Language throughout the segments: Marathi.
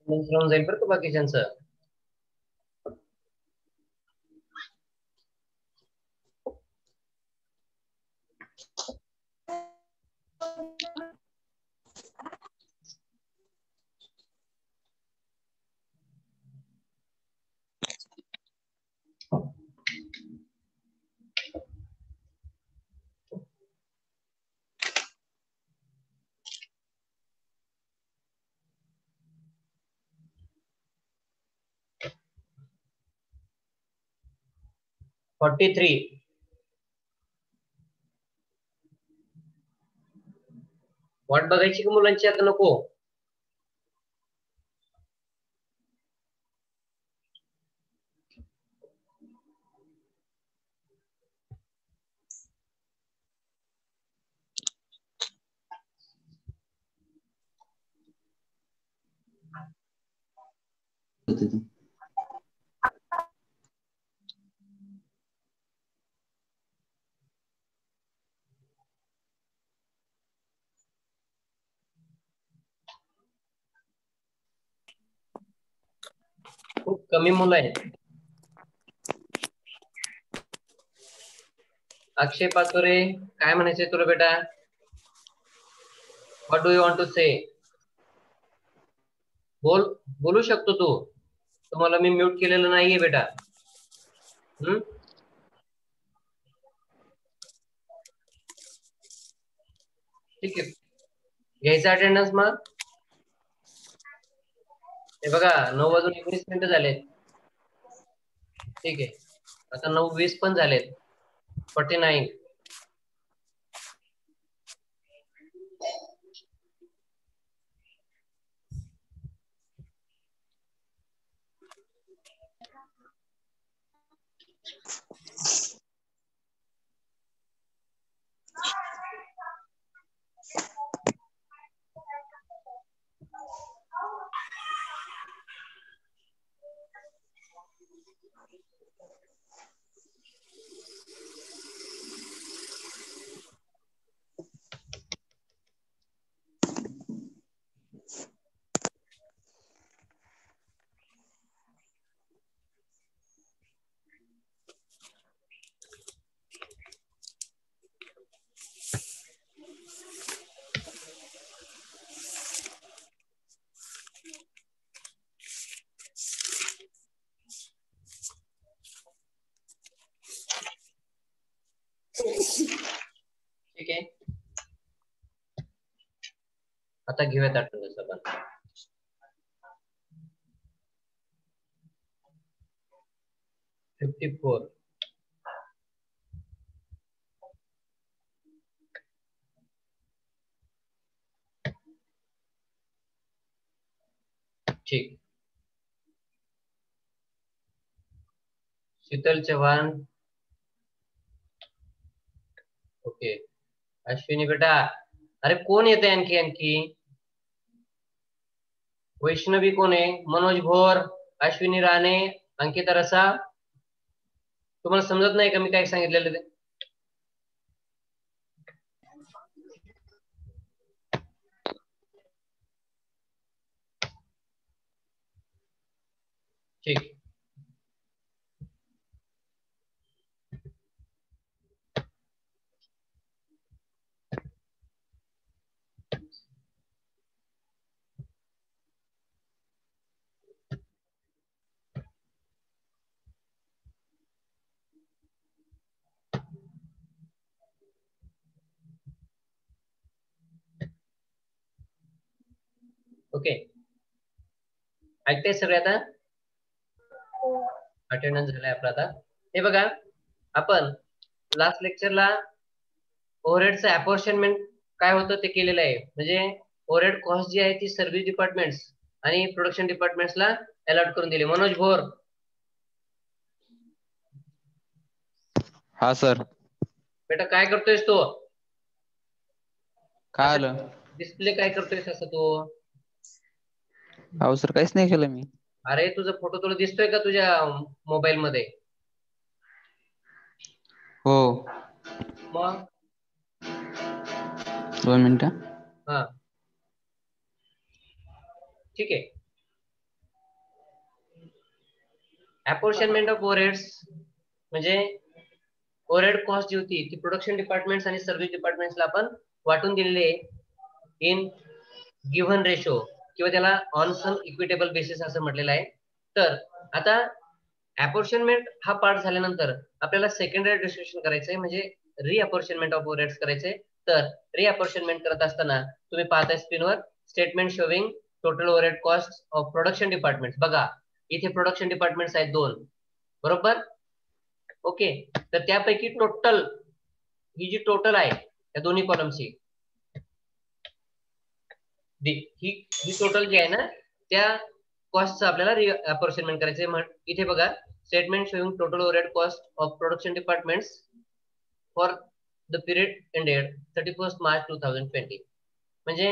राहून जाईल बरं का बाकीच्यांचं. Forty three. वाट बघायची का मुलांची आता नको? खूप कमी मुलं आहेत. अक्षय पाचोरे, काय म्हणायचंय तुला बेटा? What do you want to say? बोलू शकतो तू. तुम्हाला मी म्यूट केलेलं नाहीये बेटा. ठीक आहे, घ्यायचा अटेंडन्स मग. हे बघा 9:19 झालेत. ठीक आहे, आता 9:20 पण झालेत. 49. ठीक आहे, आता घेऊयात अटेंडन्स आपण. 54. ठीक. शीतल चव्हाण. ओके. अश्विनी बेटा, अरे कोण येते आणखी? वैष्णवी कोण आहे? मनोज भोर, अश्विनी राणे, अंकिता रसा. तुम्हाला समजत नाही का मी काय सांगितलेलं ते? ठीक. ओके, ऐकताय सगळे आता? अटेंडन्स झालाय आपला आता. हे बघा, आपण लास्ट लेक्चरला ओव्हरहेडचं अपॉर्शनमेंट काय होतं ते केलेलं आहे. म्हणजे ओव्हरहेड कॉस्ट जी आहे ती सर्व्हिस डिपार्टमेंट्स आणि प्रोडक्शन डिपार्टमेंट्सला अलॉट करून दिली. मनोज भोर. हा सर. बेटा काय करतोयस तू? काय आलं? डिस्प्ले काय करतोयस असं तू? अहो सर काहीच नाही केलं मी. अरे तुझा फोटो तुला दिसतोय का तुझ्या मोबाईल मध्ये? हो. मग 2 मिनिटं. हा, ठीक आहे. अपॉर्शनमेंट ऑफ ओव्हरहेड्स म्हणजे ओव्हरहेड कॉस्ट जी होती ती प्रोडक्शन डिपार्टमेंट्स आणि सर्व्हिस डिपार्टमेंट्सला आपण वाटून दिलेली आहे इन गिव्हन रेशो किंवा त्याला ऑन सम इक्विटेबल बेसिस असं म्हटलेलं आहे. तर आता अपॉर्शनमेंट हा पार्ट झाल्यानंतर आपल्याला सेकंडरी डिस्ट्रीब्युशन करायचंय म्हणजे रिअपॉर्शनमेंट ऑफ ओव्हरहेड्स करायचंय. तर रिअपॉर्शनमेंट करत असताना तुम्ही पाहताय स्क्रीनवर statement showing total overhead cost of production department. बघा इथे प्रोडक्शन डिपार्टमेंट्स आहेत 2, बरोबर. ओके, तर त्यापैकी टोटल ही जी टोटल आहे त्या दोन्ही कॉलमची ही टोटल जी आहे ना त्या कॉस्टचं आपल्याला रिअपॉर्शनमेंट करायचंय. इथे बघा statement showing total overhead cost of production departments for the period ended 31 March 2020. म्हणजे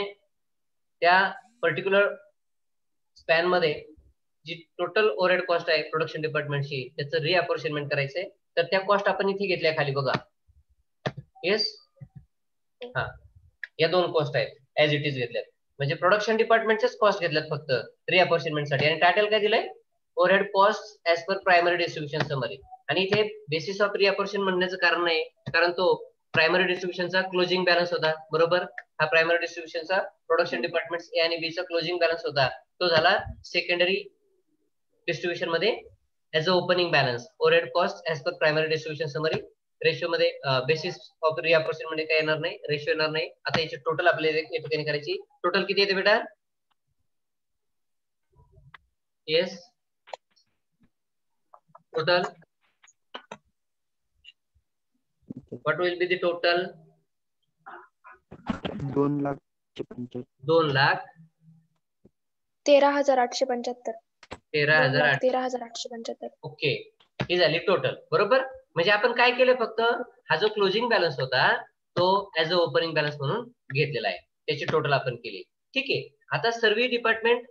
त्या पर्टिक्युलर स्पॅन मध्ये जी टोटल ओव्हरहेड कॉस्ट आहे प्रोडक्शन डिपार्टमेंटची त्याचं रिअपॉर्शनमेंट करायचंय. तर त्या कॉस्ट आपण इथे घेतल्या खाली बघा. येस, हा या 2 कॉस्ट आहेत ऍज इट इज घेतल्यात म्हणजे प्रोडक्शन डिपार्टमेंटच्याच कॉस्ट घेतल्यात फक्त रिअपॉर्शनमेंटसाठी. आणि टायटल काय दिलंय overhead cost as per primary distribution summary. आणि इथे बेसिस ऑफ रिअपॉर्शन म्हणण्याचं कारण नाही कारण तो प्रायमरी डिस्ट्रीब्युशनचा क्लोजिंग बॅलन्स होता, बरोबर. हा प्रायमरी डिस्ट्रीब्युशनचा प्रोडक्शन डिपार्टमेंट ए आणि बी चा क्लोजिंग बॅलन्स होता, तो झाला सेकंडरी डिस्ट्रीब्युशन मध्ये as a opening balance. Overhead cost as per primary distribution summary ratio मध्ये बेसिस ऑफ रिअपॉर्शन मध्ये काय येणार नाही, रेशो येणार नाही. आता याची टोटल आपल्याला या ठिकाणी करायची. टोटल किती येते बेटा? Yes, total what will be the total? 2,75,000. 13,875. 13,875. Okay, ही झाली टोटल, बरोबर. म्हणजे आपण काय केलं फक्त हा जो क्लोजिंग बॅलन्स होता तो ऍज अ ओपनिंग बॅलन्स म्हणून घेतलेला आहे, त्याची टोटल आपण केली. ठीक आहे. आता सर्व्हिस डिपार्टमेंट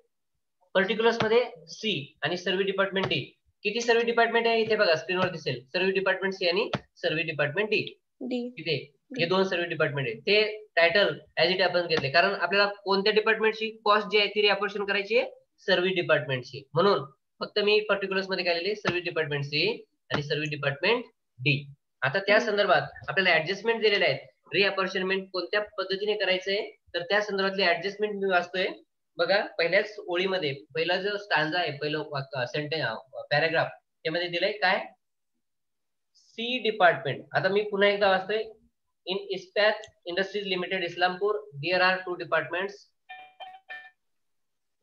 पर्टिक्युलर्स मध्ये सी आणि सर्व्हिस डिपार्टमेंट डी. किती सर्व्हिस डिपार्टमेंट आहे इथे बघा स्क्रीनवर दिसेल. सर्व्हिस डिपार्टमेंट सी आणि सर्व्हिस डिपार्टमेंट डी. इथे हे 2 सर्व्हिस डिपार्टमेंट आहे. ते टायटल ऍज इट आपण घेतले कारण आपल्याला कोणत्या डिपार्टमेंटची कॉस्ट जी आहे ती रिअपॉर्शन करायची आहे सर्व्हिस डिपार्टमेंटची. म्हणून फक्त मी पर्टिक्युलर्स मध्ये काय लिहिले सर्व्हिस डिपार्टमेंट सी आणि सर्व्हिस डिपार्टमेंट डी. आता त्या संदर्भात आपल्याला ऍडजस्टमेंट दिलेले आहेत. रिअपॉर्शनमेंट कोणत्या पद्धतीने करायचंय तर त्या संदर्भातली ऍडजस्टमेंट मी वाचतोय. बघा पहिल्याच ओळीमध्ये पहिला जो स्टांजा आहे पहिलं सेंटेन्स पॅराग्राफ त्यामध्ये दिलंय काय सी डिपार्टमेंट. आता मी पुन्हा एकदा वाचतोय. In Ispat industries limited Islampur there are 2 departments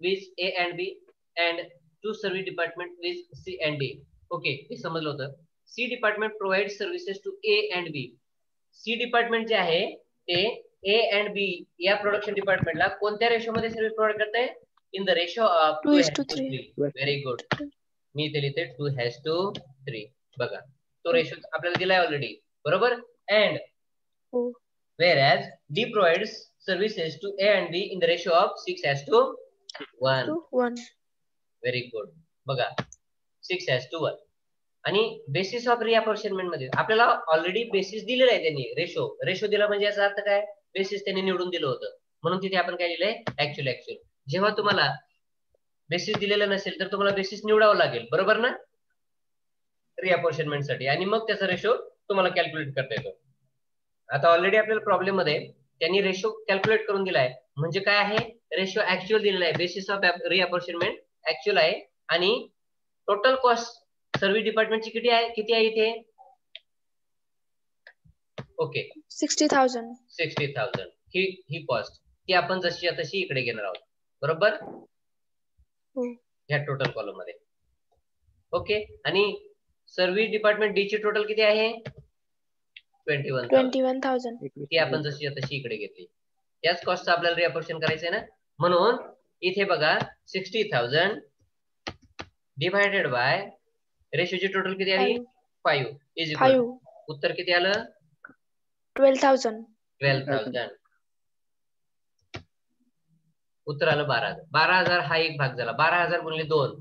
which A and B and 2 service department which C and D. Okay, हे समजलं होतं. C department provide services to A and B. C department जे आहे ते ए अँड बी या प्रोडक्शन डिपार्टमेंटला कोणत्या रेशो मध्ये सर्व्हिस प्रोव्हाइड करते? In the ratio of 2:3. Very good. मी इथे लिहिते 2:3. बघा तो रेशो आपल्याला दिलाय ऑलरेडी, बरोबर. And whereas D provides services to A and B in the ratio of 6:1. Very good. बघा 6:1. आणि बेसिस ऑफ रिअपॉर्शनमेंट मध्ये आपल्याला ऑलरेडी बेसिस दिलेला आहे त्यांनी. रेशो दिला म्हणजे याचा अर्थ काय बेसिस त्यांनी निवडून दिलं होतं म्हणून तिथे आपण काय लिहिलंय ऍक्च्युअल. जेव्हा तुम्हाला बेसिस दिलेलं नसेल तर तुम्हाला बेसिस निवडावं लागेल, बरोबर ना, रिअपॉर्शनमेंट साठी. आणि मग त्याचा रेशो तुम्हाला कॅल्क्युलेट करता येतो. आता ऑलरेडी आपल्याला प्रॉब्लेम मध्ये त्यांनी रेशो कॅल्क्युलेट करून दिलाय म्हणजे काय आहे रेशो ऍक्च्युअल दिलेला आहे. बेसिस ऑफ रिअपॉर्शनमेंट ऍक्च्युअल आहे आणि टोटल कॉस्ट सर्व्हिस डिपार्टमेंटची किती आहे इथे? ओके 60,000. ही कॉस्ट ती आपण जशी तशी इकडे घेणार आहोत, बरोबर, ह्या टोटल कॉलम मध्ये. ओके. आणि सर्व्हिस डिपार्टमेंट डी ची टोटल किती आहे? 21,000. ती आपण जशी तशी इकडे घेतली. याच कॉस्टचं आपल्याला रिअपॉर्शन करायचंय ना. म्हणून इथे बघा 60,000 डिवायडेड बाय रेशोची टोटल किती आली? 5 इज इक्वल. उत्तर किती आलं? 12,000. उत्तर आलं 12,000. 12,000 हा एक भाग झाला. 12,000 गुणिले 2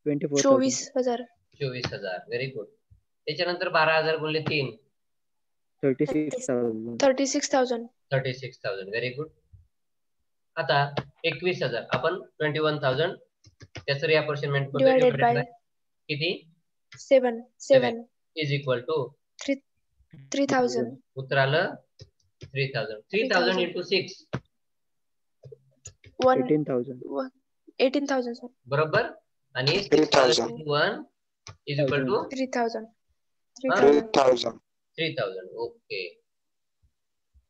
24,000. 24,000. Very good. त्याच्यानंतर 12,000 गुणिले 3 36,000. 36,000. Very good. आता 21,000 आपण 21,000 त्याचं रिअपॉर्शनमेंट डिवायडेड बाय किती 7 इज इक्वल टू 3,000 उत्तर आलं 3,000. 3,000 इंटू 6 18,000. 18,000 सर. बरोबर. आणि 3,000. 1 is equal to 3,000 3,000. 3,000. Okay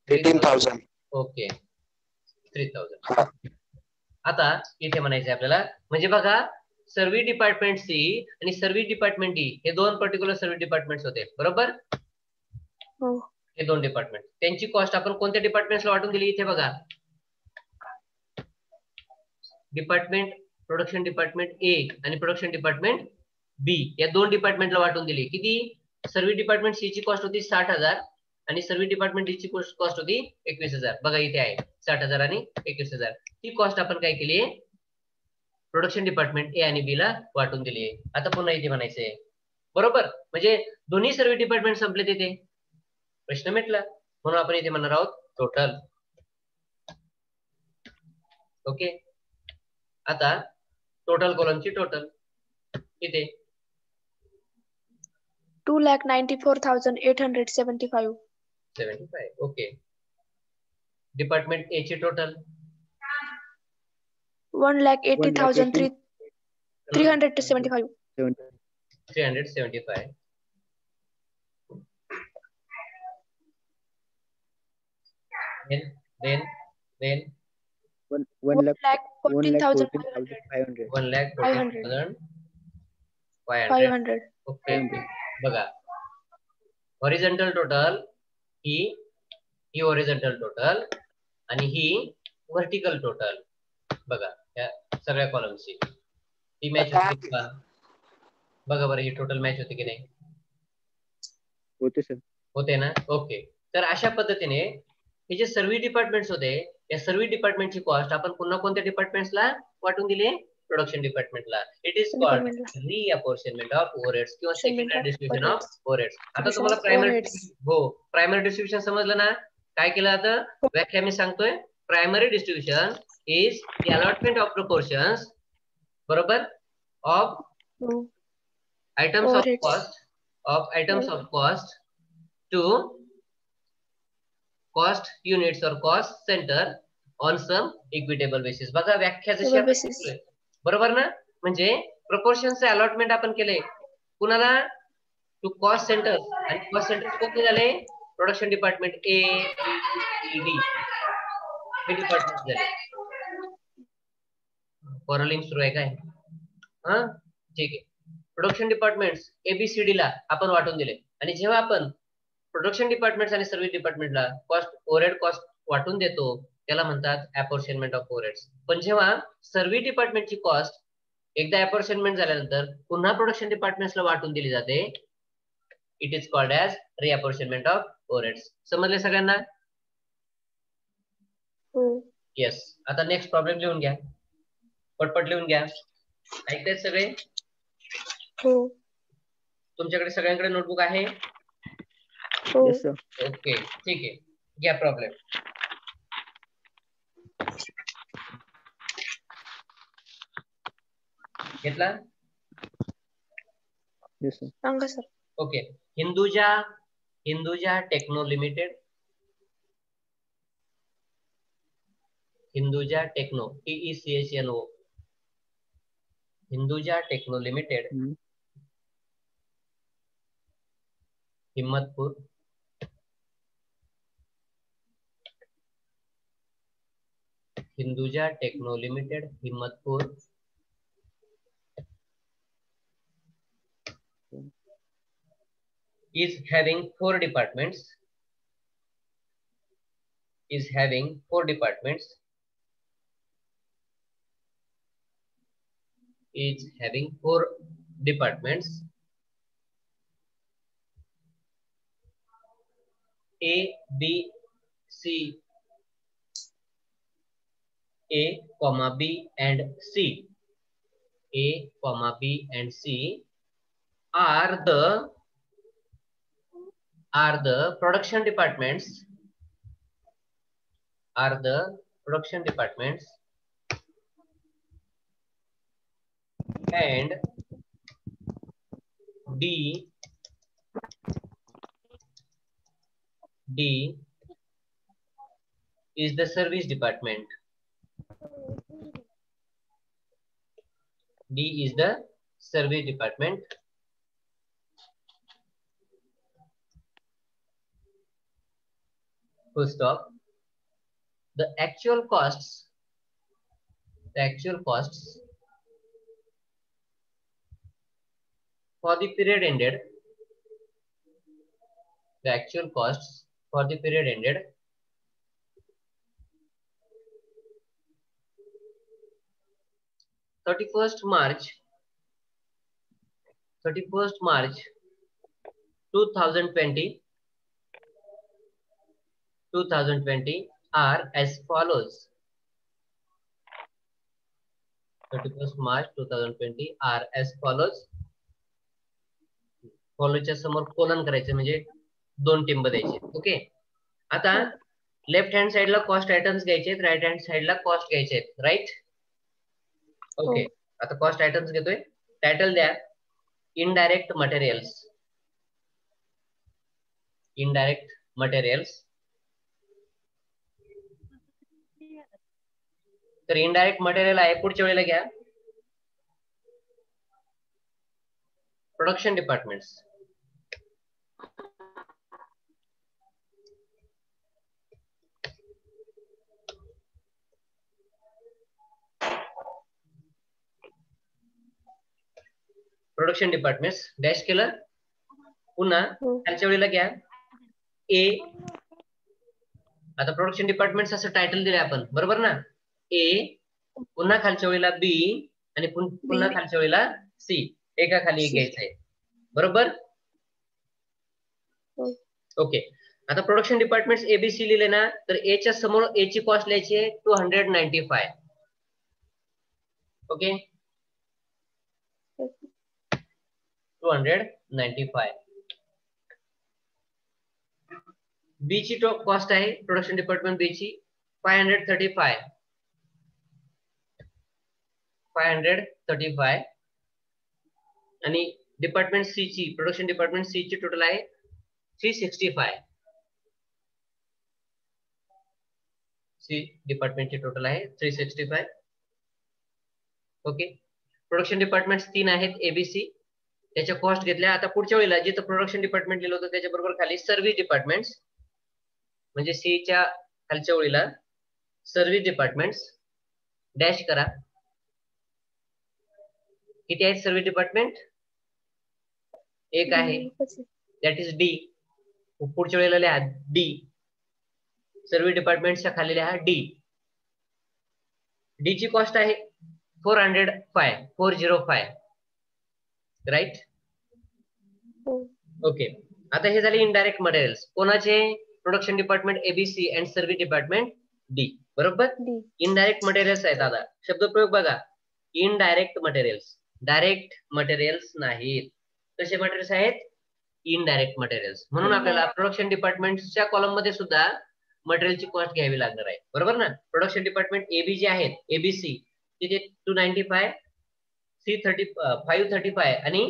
18,000. Okay 3,000. हा. आता इथे म्हणायचं आपल्याला, म्हणजे बघा सर्व्हिस डिपार्टमेंट सी आणि सर्व्हिस डिपार्टमेंट डी हे दोन पर्टिक्युलर सर्व्हिस डिपार्टमेंट्स होते. बरोबर. हो. हे दोन डिपार्टमेंट, त्यांची कॉस्ट आपण कोणत्या डिपार्टमेंट्सला वाटून दिली इथे बघा. डिपार्टमेंट प्रोडक्शन डिपार्टमेंट ए आणि प्रोडक्शन डिपार्टमेंट बी या दोन डिपार्टमेंटला वाटून दिली. किती? सर्व्हिस डिपार्टमेंट सी ची कॉस्ट होती 60,000 आणि सर्व्हिस डिपार्टमेंट डी ची कॉस्ट होती 21,000. बघा इथे आहे 60,000 आणि 21,000. ही कॉस्ट आपण काय केली आहे, प्रोडक्शन डिपार्टमेंट ए आणि बी ला वाटून दिली आहे. आता पुन्हा इथे म्हणायचंय बरोबर, म्हणजे दोन्ही सर्व्हिस डिपार्टमेंट संपले तिथे, प्रश्न मिटला. म्हणून आपण इथे म्हणणार आहोत टोटल. ओके. आता टोटल कॉलमची टोटल इथे 2,94,875. 75. ओके. डिपार्टमेंट ए ची टोटल 1,80,375. 375. Then 1,14,500. 1,14,500. ओके. बघा हॉरिझॉन्टल टोटल ही हॉरिझॉन्टल टोटल आणि ही व्हर्टिकल टोटल. बघा या सगळ्या कॉलमची ती मॅच होती का? बघा बरं ही टोटल मॅच होते की नाही? होते सर. होते ना. ओके. तर अशा पद्धतीने हे जे सर्व्हिस डिपार्टमेंट्स होते या सर्व्हिस डिपार्टमेंटची कॉस्ट आपण पुन्हा कोणत्या डिपार्टमेंट्सला वाटून दिली? प्रोडक्शन डिपार्टमेंटला. It is called reapportionment of overheads किंवा सेकंडरी डिस्ट्रीब्युशन ऑफ ओव्हरहेड्स. आता तुम्हाला प्रायमरी डिस्ट्रीब्युशन समजलं ना? काय केलं आता व्याख्या मी सांगतोय. Primary distribution is the allotment of proportions बरोबर of items of cost to cost units or cost center on some equitable basis. बघा व्याख्या जशी आपण केली बरोबर ना? म्हणजे प्रपोर्शनचे अलॉटमेंट आपण केले कुणाला? To cost centre. आणि कॉस्ट सेंटर कोणते झाले? Production department A B D हे डिपार्टमेंट झाले. फॉरलिंग सुरू आहे काय? हा ठीक आहे. प्रोडक्शन डिपार्टमेंट्स एबीसीडी ला आपण वाटून दिले आणि जेव्हा आपण प्रोडक्शन डिपार्टमेंट्स आणि सर्व्हिस डिपार्टमेंटला कॉस्ट ओव्हरहेड कॉस्ट वाटून देतो त्याला म्हणतात अपॉर्शनमेंट ऑफ ओव्हरहेड्स. पण जेव्हा सर्व्हिस डिपार्टमेंटची कॉस्ट एकदा अपॉर्शनमेंट झाल्यानंतर पुन्हा प्रोडक्शन डिपार्टमेंट्सला वाटून दिली जाते, it is called as reapportionment of overheads. समजले सगळ्यांना? येस. आता नेक्स्ट प्रॉब्लेम लिहून घ्या, पटपट लिहून घ्या. ऐकतायत सगळे? हो. तुमच्याकडे सगळ्यांकडे नोटबुक आहे? Yes sir. ओके ठीक आहे. घ्या प्रॉब्लेम. घेतला? Yes sir. सांगा sir. Okay. Hinduja Techno Limited, Hinduja Techno TECHNO, Hinduja Techno Limited Himmatpur Hinduja Techno Limited Himmatpur is having four departments is having four departments A, B, C, A, B and C. A, B and C are the production departments and D is the service department. D is the service department. Full stop. The actual costs for the period ended, the actual costs for the period ended 31st March 2020 are as follows. 31st March 2020 are as follows. फॉलोच्या समोर कोलन करायचं म्हणजे दोन टिंब द्यायचे. ओके, आता लेफ्ट हँड साइडला कॉस्ट आयटम्स घ्यायचे, राईट हँड साइडला कॉस्ट घ्यायचे, राईट. ओके, आता कॉस्ट आयटम्स घेतोय. टायटल द्या इनडायरेक्ट मटेरियल्स. Indirect materials. तर इनडायरेक्ट मटेरियल आहे, पुढच्या वेळेला घ्या production departments. Production departments dash केलं. पुन्हा खालच्या वेळेला घ्या ए. आता प्रोडक्शन डिपार्टमेंट्स असं टायटल दिले आपण, बरोबर ना. ए, पुन्हा खालच्या वेळेला बी आणि पुन्हा खालच्या वेळेला सी. एका खाली एक घ्यायचं आहे, बरोबर. ओके, आता प्रोडक्शन डिपार्टमेंट्स एबीसी लिहिले ना, तर ए च्या समोर ए ची कॉस्ट लिहायची आहे 295. ओके, 295. बी ची कॉस्ट आहे प्रोडक्शन डिपार्टमेंट बी ची 535. आणि डिपार्टमेंट सी ची, प्रोडक्शन डिपार्टमेंट सी ची टोटल आहे 365. सी डिपार्टमेंटची टोटल आहे 365. ओके, प्रोडक्शन डिपार्टमेंट 3 आहेत एबीसी, त्याच्या कॉस्ट घेतल्या. आता पुढच्या वेळेला जिथं प्रोडक्शन डिपार्टमेंट लिहिलं होतं त्याच्या बरोबर खाली सर्व्हिस डिपार्टमेंट्स, म्हणजे सी च्या खालच्या ओळीला सर्व्हिस डिपार्टमेंट्स डॅश करा. किती आहेत सर्व्हिस डिपार्टमेंट? एक आहे, दॅट इज डी. पुढच्या वेळेला लिहा डी. सर्व्हिस डिपार्टमेंटच्या खाली लिहा डी. डी ची कॉस्ट आहे 405. राईट. ओके, आता हे झाले इनडायरेक्ट मटेरियल्स. कोणाचे? Production department ABC and service department D, बरोबर. इनडायरेक्ट मटेरियल्स आहेत. दादा शब्दप्रयोग बघा, इनडायरेक्ट मटेरियल्स, डायरेक्ट मटेरियल्स नाहीत. कसे मटेरियल्स आहेत? Indirect materials. म्हणून आपल्याला प्रोडक्शन डिपार्टमेंटच्या कॉलम मध्ये सुद्धा मटेरियलची कॉस्ट घ्यावी लागणार आहे, बरोबर ना. प्रोडक्शन डिपार्टमेंट एबी जे आहेत एबीसी तिथे 295, सी 535 आणि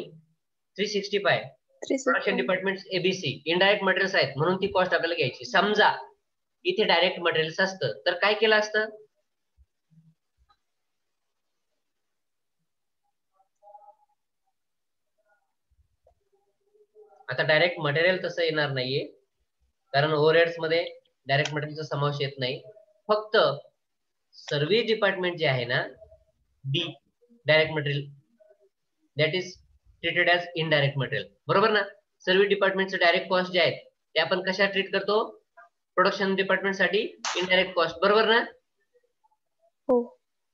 365. Production department ABC indirect materials आहेत म्हणून ती कॉस्ट आपल्याला घ्यायची. समजा इथे डायरेक्ट मटेरियल्स असतं तर काय केलं असतं? आता डायरेक्ट मटेरियल तसं येणार नाहीये, कारण ओव्हरहेड्स मध्ये डायरेक्ट मटेरियलचा समावेश येत नाही. फक्त सर्व्हिस डिपार्टमेंट जे आहे ना, D direct material, that is treated as indirect material, बरोबर ना. सर्व्हिस डिपार्टमेंटचे डायरेक्ट कॉस्ट जे आहेत ते आपण कशा ट्रीट करतो? प्रोडक्शन डिपार्टमेंट साठी इनडायरेक्ट कॉस्ट, बरोबर ना.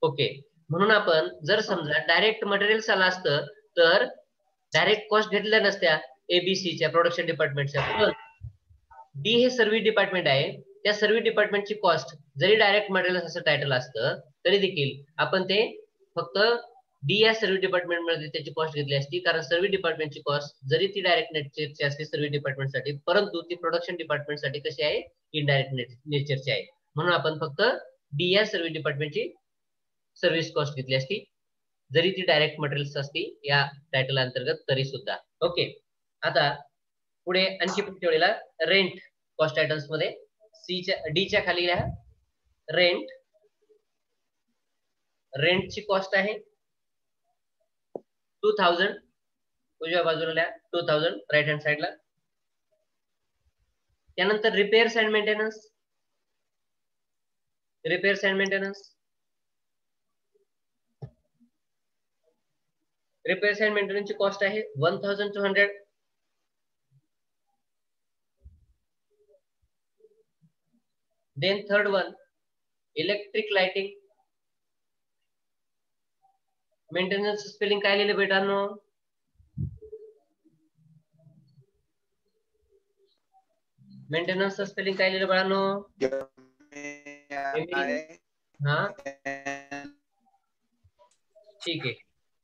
ओके, म्हणून आपण जर समजा डायरेक्ट मटेरियल्स आला असतं तर डायरेक्ट कॉस्ट घेतल्या नसत्या एबीसीच्या प्रोडक्शन डिपार्टमेंटच्या. पण डी हे सर्व्हिस डिपार्टमेंट आहे, त्या सर्व्हिस डिपार्टमेंटची कॉस्ट जरी डायरेक्ट मटेरियल असं टायटल असतं तरी देखील आपण ते फक्त डी या सर्व्हिस डिपार्टमेंट मध्ये त्याची कॉस्ट घेतली असती, कारण सर्व्हिस डिपार्टमेंटची कॉस्ट जरी ती डायरेक्ट नेचरची असते सर्व्हिस डिपार्टमेंट साठी, परंतु ती प्रोडक्शन डिपार्टमेंट साठी कशी आहे? इनडायरेक्ट नेचरची आहे. म्हणून आपण फक्त डी या सर्व्हिस डिपार्टमेंटची सर्व्हिस कॉस्ट घेतली असती, जरी ती डायरेक्ट मटेरियल्स असती या टायटल अंतर्गत तरी सुद्धा. ओके, आता पुढे आणखी पुढच्या वेळेला रेंट कॉस्ट आयटम्स मध्ये डी च्या खाली लिहा रेंट. रेंटची कॉस्ट आहे 2000, उजव्या बाजूला लिहा 2000 राईट हँड साइडला. त्यानंतर repairs and maintenance. Repairs and maintenance. Repairs and मेंटेनन्सची कॉस्ट आहे 1200. Then third one electric lighting. Maintenance spelling काय लिहिलं बेटांनो? मेंटेनन्स स्पेलिंग काय लिहिलं बाळांनो? हा ठीक आहे,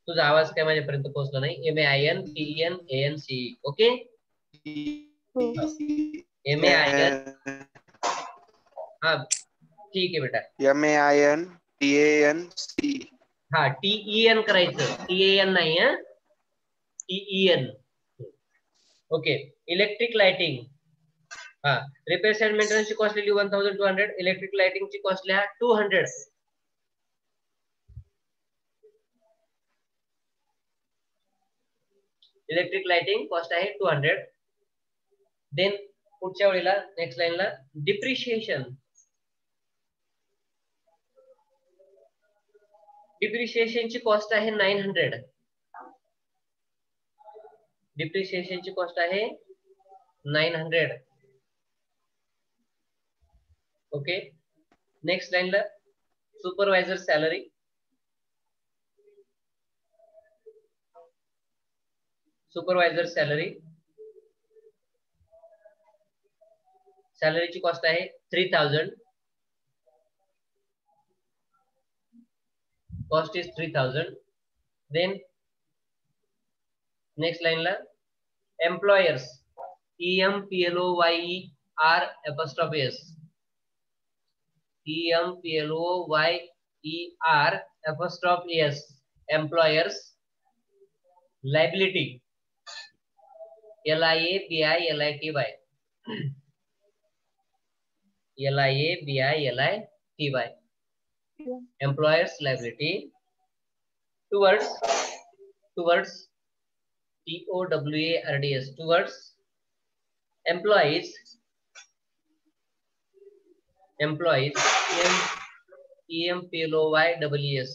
तुझा आवाज काय माझ्यापर्यंत पोहोचला नाही. MAINTENANCE. Okay, MAIN. हा ठीक आहे बेटा. MAINTANCE. हा TEN करायचं, TAN नाही. हा TEN. Okay, electric lighting. हा रिपेअर्स अँड मेंटेनन्स ची कॉस्ट लिहिली 1200. इलेक्ट्रिक लाइटिंग ची कॉस्ट लिहा 200. इलेक्ट्रिक लाइटिंग कॉस्ट आहे 200. देन पुढच्या वेळेला नेक्स्ट लाईनला डिप्रिशिएशन. डिप्रिशिएशनची कॉस्ट आहे 900. डिप्रिशिएशनची कॉस्ट आहे 900. ओके, नेक्स्ट लाईनला सुपरवायझर सॅलरी. Supervisor salary. सॅलरीची कॉस्ट आहे 3000. Cost is 3000. देन नेक्स्ट लाईनला employers. EMPLOYER'. EMPLOYER'. Employers. Liability. LIABILITY. LIABILITY. Employers liability towards TOWARDS. towards employees. EMPLOYES.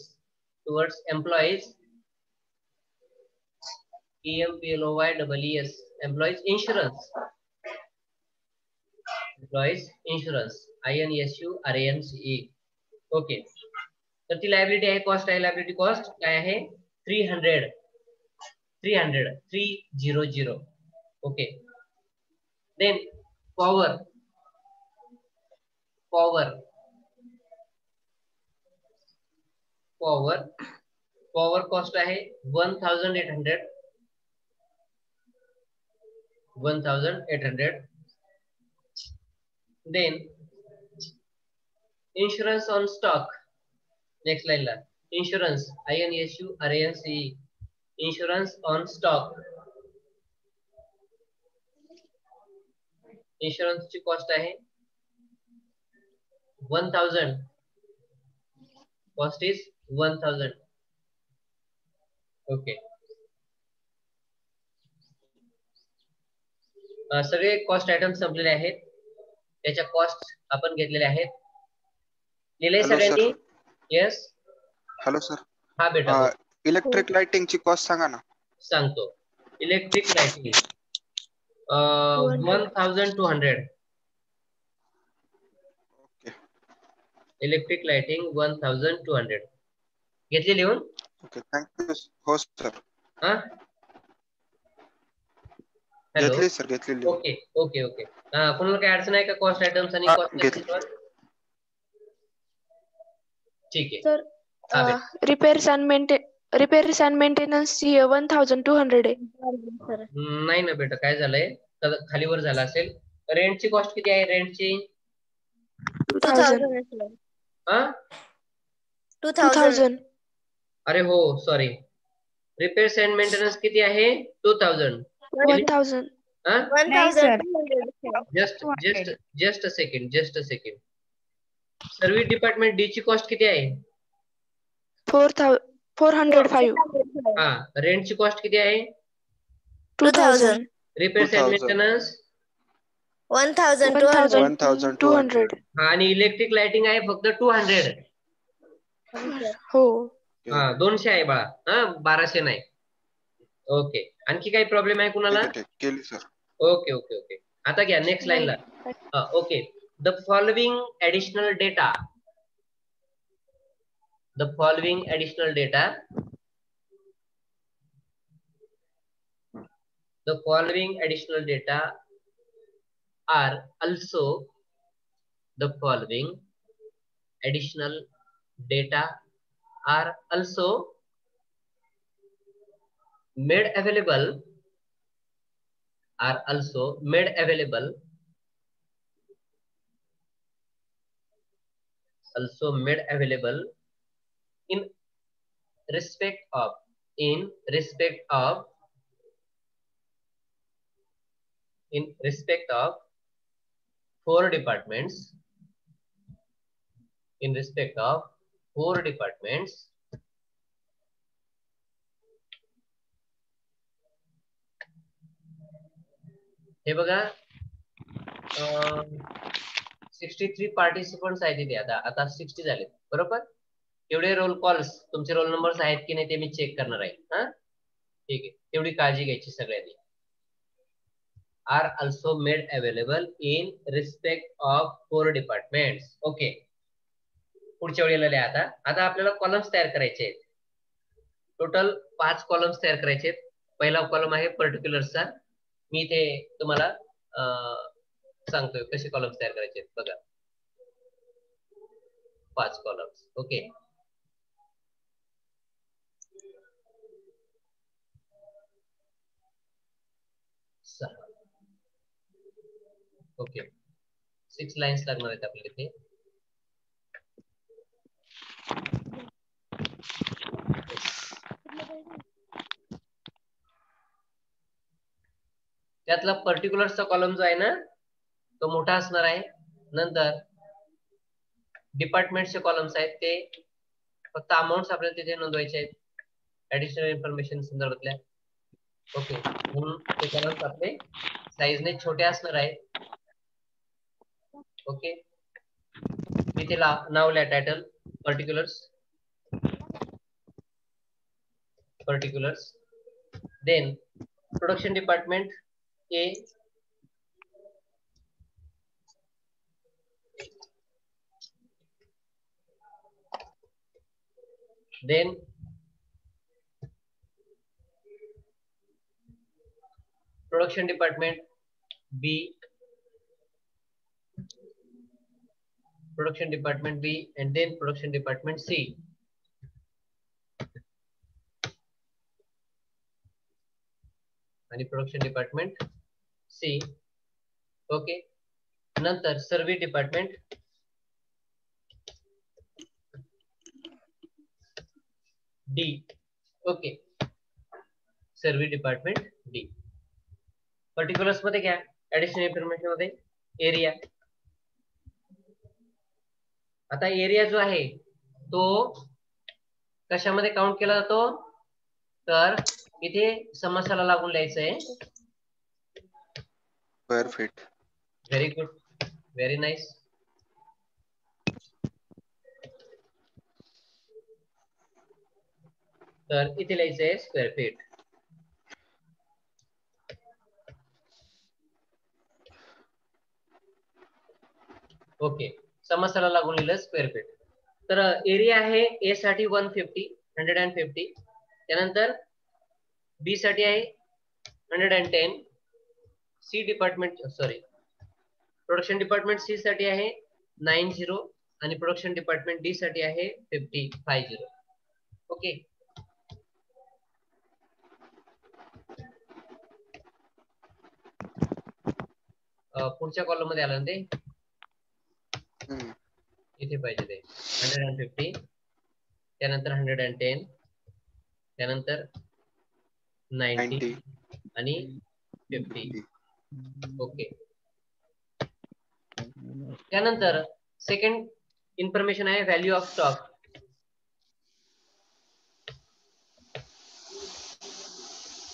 towards employees. EMPLOYES. employees insurance. employees insurance. INSURANCE. Okay, तर ती लायबिलिटी आहे, कॉस्ट आहे. लायबिलिटी कॉस्ट काय आहे? 300. 300. Okay, then power. Power cost आहे 1800. 1800. Then insurance on stock. Next लाईनला insurance. INSURANCE. Insurance on stock. इन्शुरन्सची कॉस्ट आहे 1000. Cost is 1000. ओके, सगळे कॉस्ट आयटम संपलेले आहेत. त्याच्या कॉस्ट आपण घेतलेल्या आहेत. लिहिले सगळ्यांनी? येस. Hello sir. हा बेटा, इलेक्ट्रिक लाइटिंग ची कॉस्ट सांगा ना. सांगतो. Electric lighting 1200. Okay. Electric lighting 1200. घेतली लिहून? Okay, thank you. हो सर. हा हॅलो. घेतली सर, घेतली. Okay okay okay. कोणाला काही अडचण आहे का कॉस्ट आयटम्स आणि कॉस्ट? ठीक आहे. सर रिपेअर्स अँड मेंटेनन्स 1200 आहे. नाही ना बेटा, काय झालंय, खालीवर झालं असेल. रेंटची कॉस्ट किती आहे? रेंटची 2000. अरे हो, सॉरी. रिपेअर्स अँड मेंटेनन्स किती आहे 2000. 1000. हा 1200. Just a second. Service department D ची कॉस्ट किती आहे? 405. हा. रेंटची कॉस्ट किती आहे? 2000. Repairs and 2000. मेंटेनन्स 1200. 1200. हा. आणि इलेक्ट्रिक लाइटिंग आहे फक्त 200. हो. हा 200 आहे बाळा. हा 1200 नाही. ओके. आणखी काही प्रॉब्लेम आहे कुणाला? ठीक आहे केली सर. ओके. आता घ्या नेक्स्ट लाईनला. Okay. The following additional data are also made available in respect of four departments हे बघा 63 पार्टिसिपंट्स आहेत इथे. आता 60 झाले बरोबर. एवढे रोल कॉल्स तुमचे रोल नंबर्स आहेत की नाही ते मी चेक करणार आहे. हा ठीक आहे. तेवढी काळजी घ्यायची सगळ्यांनी. Are also made available in respect of 4 departments. Okay. पुढच्या वेळेला आता आपल्याला कॉलम्स तयार करायचे आहेत. टोटल 5 कॉलम्स तयार करायचे आहेत. पहिला कॉलम आहे पर्टिक्युलर्सचा. मी इथे तुम्हाला सांगतोय कसे कॉलम्स तयार करायचे आहेत. बघा 5 कॉलम्स. ओके. ओके 6 लाईन्स लागणार आहेत आपल्याला इथे. त्यातला पर्टिक्युलरचा कॉलम जो आहे ना तो मोठा असणार आहे. नंतर डिपार्टमेंटचे कॉलम्स आहेत ते फक्त अमाऊंट्स आपल्याला तिथे नोंदवायचे आहेत ऍडिशनल इन्फॉर्मेशन संदर्भातल्या. ओके. म्हणून ते कॉलम्स आपले साईजने छोटे असणार आहेत. ओके. इथे नाव लिहा title particulars. Then production department A, then production department B, and then production department C. आणि प्रोडक्शन डिपार्टमेंट C. ओके. नंतर service department D. Okay. Service department D. Particulars मध्ये घ्या. ऍडिशनल इन्फॉर्मेशन मध्ये एरिया. आता एरिया जो आहे तो कशामध्ये काउंट केला जातो तर इथे समस्याला लागून लिहायचं आहे. Square feet. Very good. Very nice. तर इथे लिहायचं आहे स्क्वेअर फीट. ओके. समस्याला लागून लिहिलं स्क्वेअर फीट. तर एरिया आहे ए साठी 150. त्यानंतर बी साठी आहे 110. C department production department C साठी आहे 90 आणि प्रोडक्शन डिपार्टमेंट डी साठी आहे 50. ओके. पुढच्या कॉलम मध्ये आलं ते इथे पाहिजे ते 150. त्यानंतर 110. त्यानंतर 90 90 आणि 50. ओके. त्यानंतर सेकंड इन्फॉर्मेशन आहे value of stock.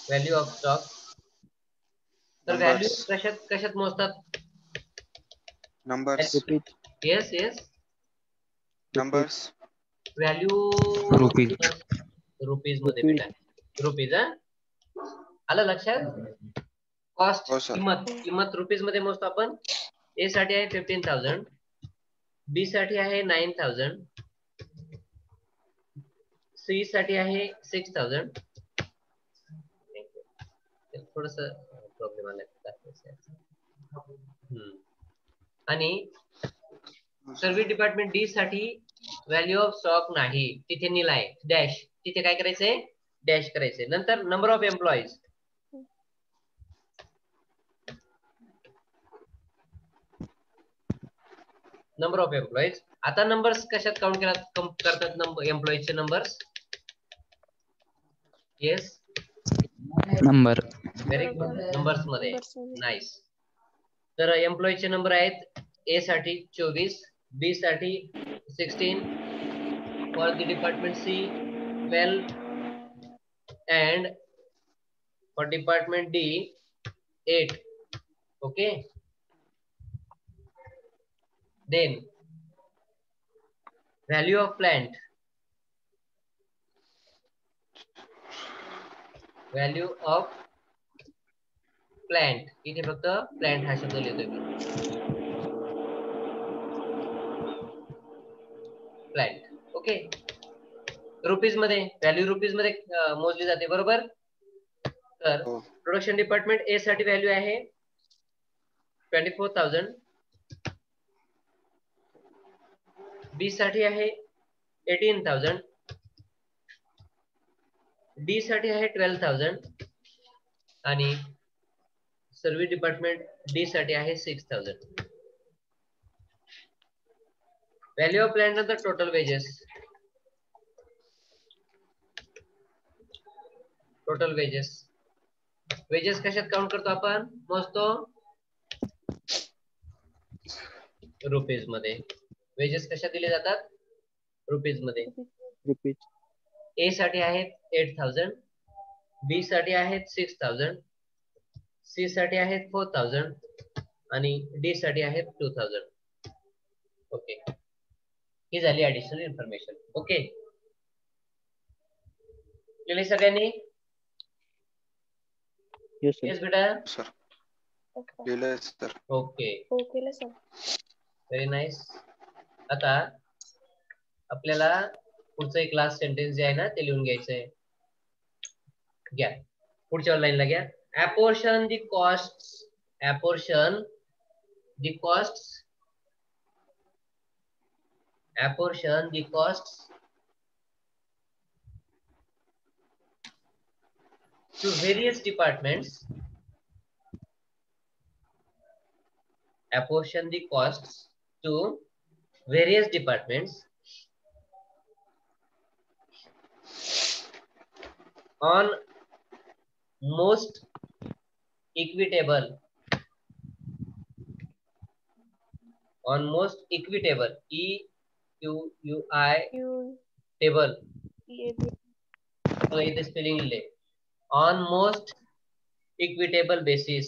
Value of stock. तर व्हॅल्यू Numbers. कशात मोजतात? Numbers. Yes yes. Numbers. Value rupees मध्ये बेटा. रुपीज. आलं लक्षात? कॉस्ट हो सर. किंमत रुपीज मध्ये मोजतो आपण. ए साठी आहे 15,000, बी साठी आहे 9,000, सी साठी आहे 6,000. थोडस प्रॉब्लेम आलाय. आणि सर्व्हिस डिपार्टमेंट डी साठी व्हॅल्यू ऑफ स्टॉक नाही, तिथे नील आहे डॅश. तिथे काय करायचंय? डॅश करायचंय. नंतर number of employees. Number of employees. आता नंबर्स कशात काउंट करतात? एम्प्लॉईजचे numbers. Yes number. Very good. Numbers मध्ये. नाईस. तर एम्प्लॉईजचे नंबर आहेत ए साठी 24, बी साठी 16, for the department C 12 and for department D 8. Okay. Then value of plant. Value of plant. इथे फक्त plant हा शब्द लिहितोय मी. Plant. ओके. रुपीज मध्ये व्हॅल्यू रुपीज मध्ये मोजली जाते बरोबर. तर प्रोडक्शन डिपार्टमेंट ए साठी व्हॅल्यू आहे 24,000, बी साठी आहे 18,000, डी साठी आहे 12,000 आणि सर्व्हिस डिपार्टमेंट डी साठी आहे 6,000. व्हॅल्यू ऑफ प्लांट नंतर total wedges. Total wedges. Wedges कशात काउंट करतो आपण? मोजतो रुपीज मध्ये. वेजेस कशात दिले जातात? रुपीज मध्ये. ए साठी आहेत 8,000, बी साठी आहेत 6,000, सी साठी आहेत 4,000 आणि डी साठी आहेत 2,000. ओके. ही झाली ऍडिशनल इन्फॉर्मेशन. ओके. केले सगळ्यांनी? येस बेटा. सर. केलं सर. ओके. हो केलं सर. Very nice. आता आपल्याला पुढचं एक लास्ट सेंटेन्स जे आहे ना ते लिहून घ्यायचंय. घ्या पुढच्या लाईनला घ्या. apportion the costs. apportion the costs. apportion the costs to various departments. Apportion the costs to various departments on most equitable. On most equitable. EQUI table. तो इथे स्पेलिंग लिहिले. On most equitable basis.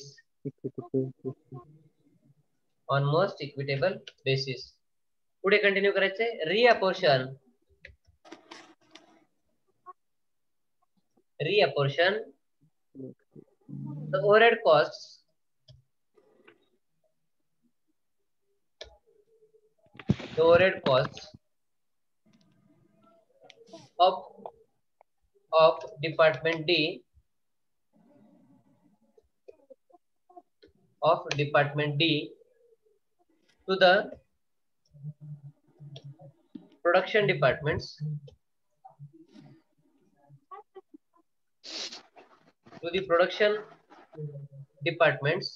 On most equitable basis. पुढे कंटिन्यू करायचे. Reapportion. Reapportion the overhead costs. The overhead costs of department D. Of department D to the production departments. To the production departments.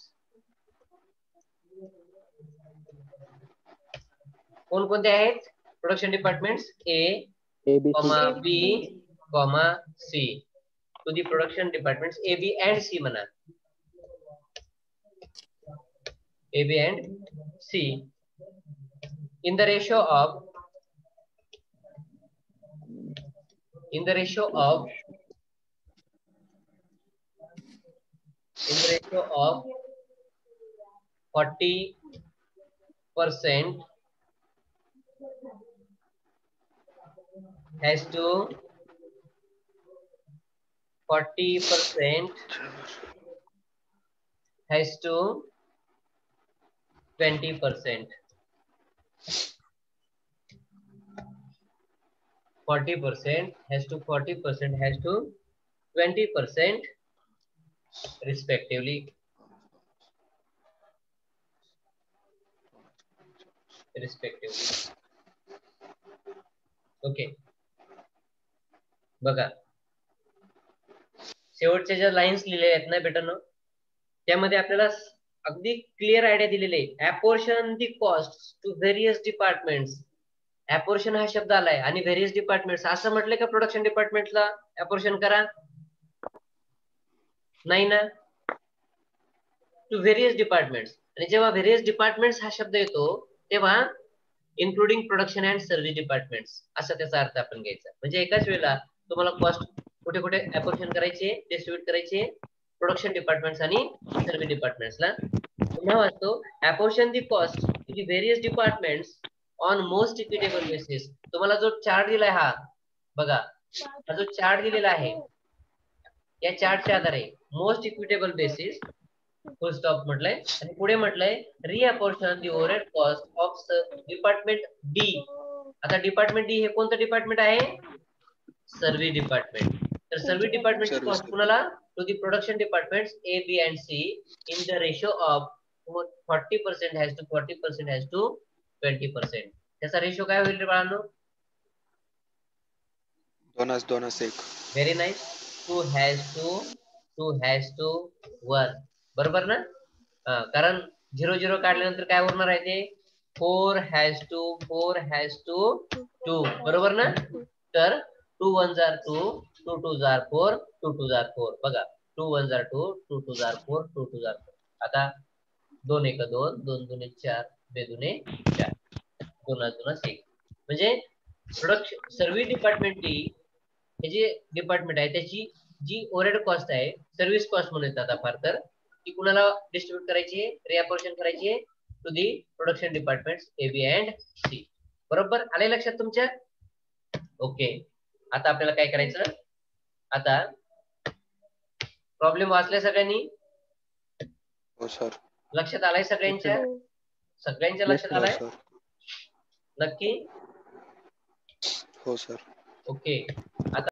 कोणकोणते आहेत production departments? A, B, C. To the production departments A B and C म्हणा. A, B and C in the ratio of 40% has to 20%. 40% has to 20% respectively. Okay. बघा शेवटच्या ज्या लाईन्स लिहिलेल्या आहेत ना बेटांनो, त्यामध्ये आपल्याला अगदी क्लिअर आयडिया दिलेली आहे. Apportion the cost to various departments. Apportion हा शब्द आलाय आणि व्हेरियस डिपार्टमेंट्स असं म्हटलंय का प्रोडक्शन डिपार्टमेंटला ऍपोर्शन करा? नाही ना. To various departments. आणि जेव्हा व्हेरियस डिपार्टमेंट्स हा शब्द येतो तेव्हा including production and service departments असा त्याचा अर्थ आपण घ्यायचा. म्हणजे एकाच वेळेला तुम्हाला कॉस्ट कुठे कुठे ऍपोर्शन करायचे, डिस्ट्रीब्यूट करायचे, प्रोडक्शन डिपार्टमेंट्स आणि सर्व्हिस डिपार्टमेंट्सला. पुन्हा वाचतो, apportion the cost to the various departments on most equitable basis. तुम्हाला जो चार्ट दिलाय हा बघा, हा जो चार्ट दिलेला आहे या चार्टच्या आधारे most equitable basis full stop म्हटलंय आणि पुढे म्हटलंय reapportion the overhead cost of department D. आता डिपार्टमेंट डी हे कोणतं डिपार्टमेंट आहे? Service department. तर सर्व्हिस डिपार्टमेंटची कॉस्ट कुणाला? To the production departments A B and C in the ratio of 40% has to 40% has to 20%. त्याचा रेशो काय होईल रे बाळांनो? 2:1. Very nice. 2 has to 1. बरोबर ना? कारण 0 काढल्यानंतर काय होणार आहे ते? 4 हॅज टू 2. बरोबर ना? तर 2 1s are 2, 2 2s are 4, 2 2s are 4. बघा 2 1s are 2, 2 2s are 4, 2 2s are 4. आता 2 1 2, 2 2 4, 2 2 4, 2 2 6. म्हणजे प्रोडक्शन सर्व्हिस डिपार्टमेंट डी हे जे डिपार्टमेंट आहे त्याची जी ओव्हरहेड कॉस्ट आहे, सर्व्हिस कॉस्ट म्हणून येतात फार तर, ती कुणाला डिस्ट्रीब्यूट करायची, रिअपोर्शन करायची to the production departments A B and C. बरोबर आले लक्षात तुमच्या? ओके. आता आपल्याला काय करायचं? आता प्रॉब्लेम वाचल्या सगळ्यांनी? हो सर. लक्षात आलाय सगळ्यांच्या? सगळ्यांच्या लक्षात आलाय नक्की? हो सर. ओके. आता